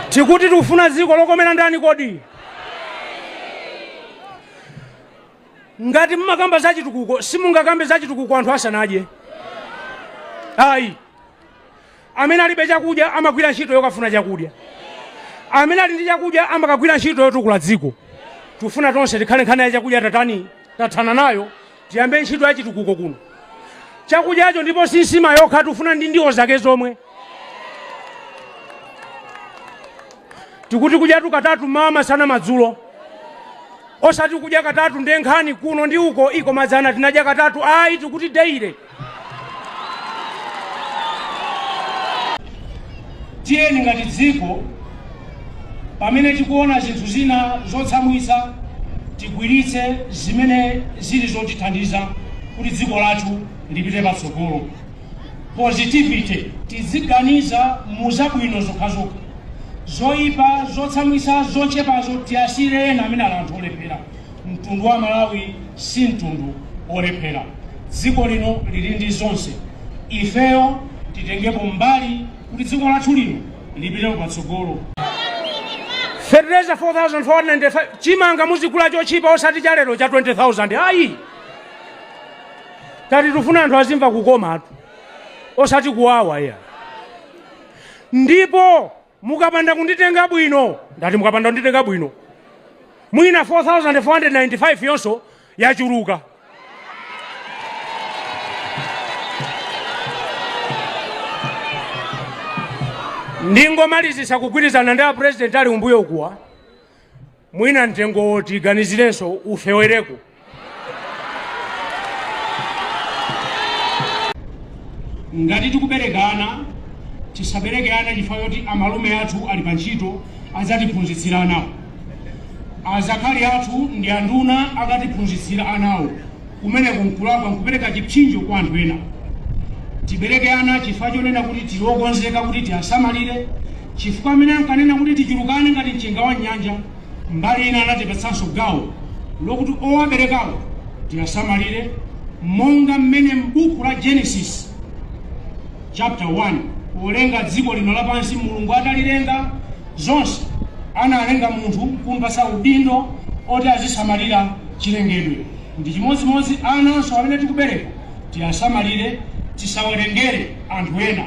Tikuti tikufuna dziko lokomera ndani kodi? Ngati mmakamba za chitukuko, simungakambe za chitukuko anthu asanaje. Ayi. Amene alibe chakudya amagwira ntchito yokafuna chakudya. Amene ali ndi chakudya amakagwira ntchito yotukula dziko. Tufuna tonse tikhale nkhani ya chakudya tathana nayo, tiyambe ntchito ya chitukuko kuno. Chakudyacho ndipo sinsima yokha tufuna ndi ndiwo zake zomwe. Tikuti kudya katatu mama sana madzulo. Osati kudya katatu ndenkhani kuno ndi uko iko mazana tinadya katatu ayi tikuti deire. Tiyeni ngati dziko pamene tikuona zinthu zina zotsamwitsa tigwiritse zimene zili zotithandiza kuti dziko lathu lipite patsogolo. Positivity tiziganiza muzabwino zokhazokha. Zoipa zotsamwitsa zochepazo tiyasire ena amene ali anthu olephera. Mtundu wa Malawi si mtundu olephera. Dziko lino lili ndi zonse. Ifeyo titengepo mbali kuti dziko lathu lino lipite patsogolo. Fertilizer 4,495 chimanga muzikula chochipa osati cha lero cha 20,000 ayi. Tati tufuna anthu azimva kukoma atu osati kuwawa ya. Ndipo mukapanda kunditenga bwino, ndati mukapanda kunditenga bwino, mwina 4,495 yonso yachuluka. Ndingomalizisa kugwirizana ndi president ali umbuyo kuwa, mwina ntengo tiganizirenso ufewereko. Ngati tikuberekana tisaberekana chifukwa choti amalume athu ali pa ntchito azatiphunzitsira anawo. Azakhali athu ndi anduna akatiphunzitsira anawo. Kumene kunkulapa nkupereka chipsinjo kwa anthu ena. Tiberekana chifukwa chonena kuti tiwokonzeka kuti tiasamalire, chifukwa amene ankanena kuti tichulukane ngati mchenga wa nyanja, mbali ina anatipatsanso gawo lokuti owaberekawo tiasamalire monga mmene m'buku la Genesis chapter 1 kulenga dziko lino lapansi Mulungu atalilenga zonse analenga munthu kumpasa udindo oti azisamalira chilengedwe. Ndi chimodzimodzi ananso amene tikubereka tiasamalire, tisawerengere anthu ena.